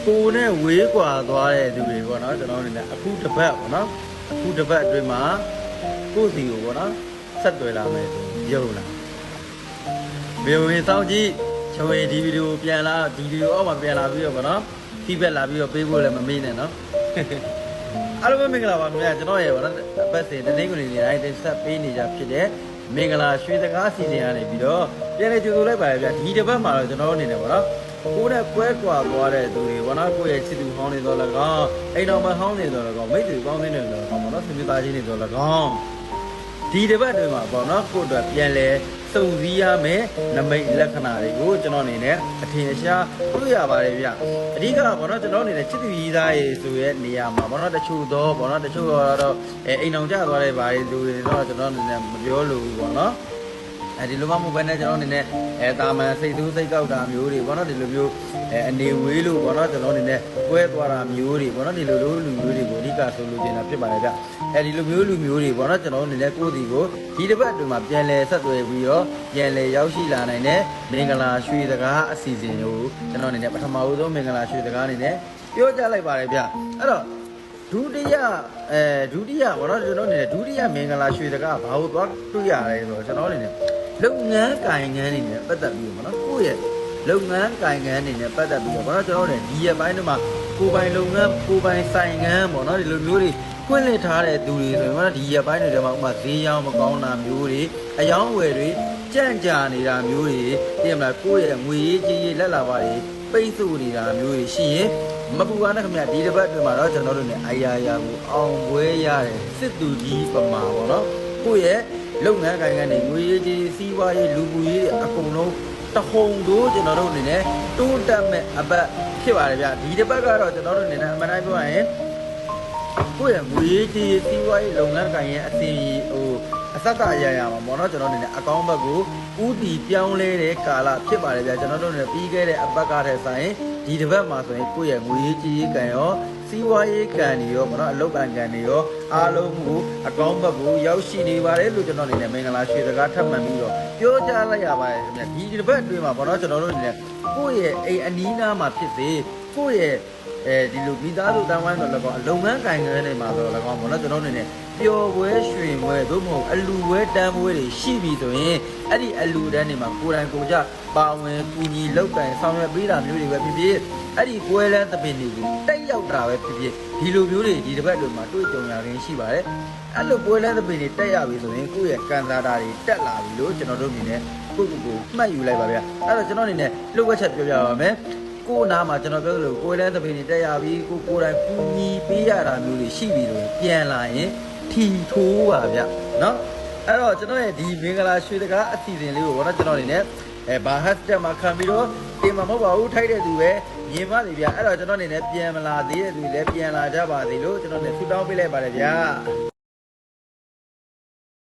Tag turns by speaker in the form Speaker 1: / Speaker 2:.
Speaker 1: ကိုနဲ့ဝေးကွာသွားတဲ့သူတွေပေါ့နော်ကျွန်တော်အနေနဲ့အခုတစ်ပတ်ပေါ့နော်အခုတစ်ပတ်အတွင်းမှာကိုယ့်စီကိုပေါ့နော်ဆက်သွယ်လာမယ်ဆိုရုပ်လာဗီဒီယိုဝင်စောင့်ကြည့်ကျွန်တော်ဒီဗီဒီယိုပြန်လာဒီဗီဒီယိုအောက်မှာပြန်လာပြီးတော့ပေါ့နော် feedback လာပြီးတော့ပေးဖို့လည်းမမေ့နဲ့နော်အားလုံးပဲမင်္ဂလာပါခင်ဗျာကျွန်တော်ရဲ့ပေါ့နော်အပတ်စဉ်တနင်္ဂနွေနေ့တိုင်းတင်ဆက်ပေးနေကြဖြစ်တဲ့မင်္ဂလာရွှေစကားစီစဉ်ရနေပြီးတော့ပြန်လေကြိုဆိုလိုက်ပါရဗျာဒီတစ်ပတ်မှာတော့ကျွန်တော်အနေနဲ့ပေါ့နော်ကိုယ်နဲ့ကွဲကွာသွားတဲ့သူတွေဘောနော်ကိုယ့်ရဲ့ချစ်သူဟောင်းနေတော့လည်းကောင်းအိမ်တော်မဟောင်းနေတော့လည်းကောင်းမိတ်ဆွေပေါင်းသင်းနေတော့လည်းကောင်းဘောနော်ဆွေမျိုးသားချင်းနေတော့လည်းကောင်းဒီတစ်ပတ်တွေမှာပေါ့နော်ကိုယ့်အတွက်ပြန်လဲစုံစည်းရမယ်နမိတ်လက္ခဏာတွေကိုကျွန်တော်အနေနဲ့အထင်ရှားတွေ့ရပါတယ်ဗျအဓိကပေါ့နော်ကျွန်တော်အနေနဲ့ချစ်သူကြီးသားရေဆိုရဲ့နေရာမှာပေါ့နော်တချို့တော့ပေါ့နော်တချို့တော့အိမ်အောင်ကျသွားတဲ့ဗားတွေလူတွေတော့ကျွန်တော်အနေနဲ့မပြောလို့ဘူးပေါ့နော်ဒီလိုမှမဟုတ်ဘဲနဲ့ကျွန်တော်အနေနဲ့တာမန်စိတ်သူစိတ်ကောက်တာမျိုးတွေပေါ့နော်ဒီလိုမျိုးအနေဝေးလို့ပေါ့နော်ကျွန်တော်အနေနဲ့ကွဲသွားတာမျိုးတွေပေါ့နော်ဒီလိုလိုလူမျိုးတွေကိုအဓိကဆိုလို့ကျင်တာဖြစ်ပါတယ်ဗျဒီလိုမျိုးလူမျိုးတွေပေါ့နော်ကျွန်တော်အနေနဲ့ကိုယ့်ဒီကိုဒီတစ်ပတ်အတွင်းမှာပြန်လဲဆက်သွယ်ပြီးတော့ပြန်လဲရောက်ရှိလာနိုင်တဲ့မင်္ဂလာရွှေစကားအစီအစဉ်ကိုကျွန်တော်အနေနဲ့ပထမဦးဆုံးမင်္ဂလာရွှေစကားအနေနဲ့ပြောကြလိုက်ပါတယ်ဗျအဲ့တော့ဒုတိယပေါ့နော်ကျွန်တော်အနေနဲ့ဒုတိယမင်္ဂလာရွှေစကားဘာလို့သွားတွေ့ရလဲဆိုတော့ကျွန်တော်အနေနဲ့လုပ်ငန်းကိုင်ငန်းနေနဲ့ပတ်သက်ပြီးတော့နော်ကိုယ့်ရဲ့လုပ်ငန်းကိုင်ငန်းနေနဲ့ပတ်သက်ပြီးတော့ကျွန်တော်တို့ဒီရက်ပိုင်းတွေမှာကိုယ်ပိုင်လုပ်ငန်းကိုယ်ပိုင်ဆိုင်ငန်းပေါ့နော်ဒီလိုမျိုးတွေဖွင့်လှစ်ထားတဲ့သူတွေဆိုရင်ဒီရက်ပိုင်းတွေမှာဥပမာဈေးရောင်းမကောင်းတာမျိုးတွေအယောင်းဝယ်တွေကြန့်ကြာနေတာမျိုးတွေသိရမလားကိုယ့်ရဲ့ငွေရေးကြေးရေးလက်လာပါတွေပိတ်ဆို့နေတာမျိုးတွေရှိရင်မပူပါနဲ့ခင်ဗျဒီတစ်ပတ်အတွင်းမှာတော့ကျွန်တော်တို့ ਨੇ အရာရာကိုအောင်ပွဲရတဲ့စစ်သူကြီးပမာပေါ့နော်ကိုယ့်ရဲ့လုပ်ငန်းကိုင်ငန်းတွေငွေရေးကြေးစီးပွားရေးလူမှုရေးအကုန်လုံးတဟုန်တို့ကျွန်တော်တို့အနေနဲ့တိုးတက်မဲ့အပတ်ဖြစ်ပါတယ်ဗျဒီတစ်ပတ်ကတော့ကျွန်တော်တို့အနေနဲ့အမှန်တိုင်းပြောရရင်ကိုယ့်ရဲ့ငွေရေးကြေးစီးပွားရေးလုပ်ငန်းကိုင်ရဲ့အစီအစအရာရာမှာပေါ့နော်ကျွန်တော်အနေနဲ့အကောင့်ဘက်ကိုဥတီပြောင်းလဲတဲ့ကာလဖြစ်ပါတယ်ဗျကျွန်တော်တို့အနေနဲ့ပြီးခဲ့တဲ့အပတ်ကတည်းကဆိုင်ဒီတစ်ပတ်မှာဆိုရင်ကိုယ့်ရဲ့ငွေရေးကြေးရေးကံရောစီးပွားရေးကံတွေရောပေါ့နော်အလုပ်ကံတွေရောအားလုံးကိုအကောင့်ဘက်ကိုရောက်ရှိနေပါတယ်လို့ကျွန်တော်အနေနဲ့မင်္ဂလာရွှေစကားထပ်မံပြီးတော့ပြောကြားလိုက်ရပါတယ်ခင်ဗျဒီတစ်ပတ်အတွင်းမှာပေါ့နော်ကျွန်တော်တို့အနေနဲ့ကိုယ့်ရဲ့အိမ်အနီးနားမှာဖြစ်စေကိုယ့်ရဲ့ဒီလိုမိသားစုတန်းဝိုင်းတော့လည်းကောလုပ်ငန်းကိုင်ငန်းတွေမှာတော့လည်းကောပေါ့နော်ကျွန်တော်အနေနဲ့ပျော်ပွဲရွှင်ပွဲသို့မဟုတ်အလူပွဲတန်းပွဲတွေရှိပြီဆိုရင်အဲ့ဒီအလူတန်းတွေမှာကိုယ်တိုင်ကိုယ်ကြပါဝင်ကူညီလုပ်ကင်ဆောင်ရွက်ပေးတာမျိုးတွေပဲဖြစ်ဖြစ်အဲ့ဒီပွဲလန်းသပင်တွေကိုတက်ရောက်တာပဲဖြစ်ဖြစ်ဒီလိုမျိုးတွေဒီတစ်ပတ်တွေမှာတွေ့ကြုံရခြင်းရှိပါတယ်အဲ့လိုပွဲလန်းသပင်တွေတက်ရပြီဆိုရင်ကိုယ့်ရဲ့ကန်စားတာတွေတက်လာပြီလို့ကျွန်တော်တို့အနေနဲ့ကိုမှတ်ယူလိုက်ပါဗျအဲ့တော့ကျွန်တော်အနေနဲ့လှုပ်ဝက်ချက်ပြောပြပါမယ်ကိုနားမှာကျွန်တော်ပြောသလိုကိုယ်လည်းသပင်တွေတက်ရပြီကိုယ်တိုင်ပူညီပေးရတာမျိုးတွေရှိပြီလို့ပြန်လာရင်ထီထိုးပါဗျနော်အဲ့တော့ကျွန်တော်ရဲ့ဒီမင်္ဂလာရွှေစကားအစီအစဉ်လေးကိုတော့ကျွန်တော်အနေနဲ့ဘာဟတ်တက်မှာခံပြီးတော့တင်မှာမဟုတ်ပါဘူးထိုက်တဲ့သူပဲမြင်ပါလေဗျအဲ့တော့ကျွန်တော်အနေနဲ့ပြန်မလာသေးတဲ့သူလည်းပြန်လာကြပါသေးလို့ကျွန်တော်လည်းဆူတောင်းပေးလိုက်ပါတယ်ဗျ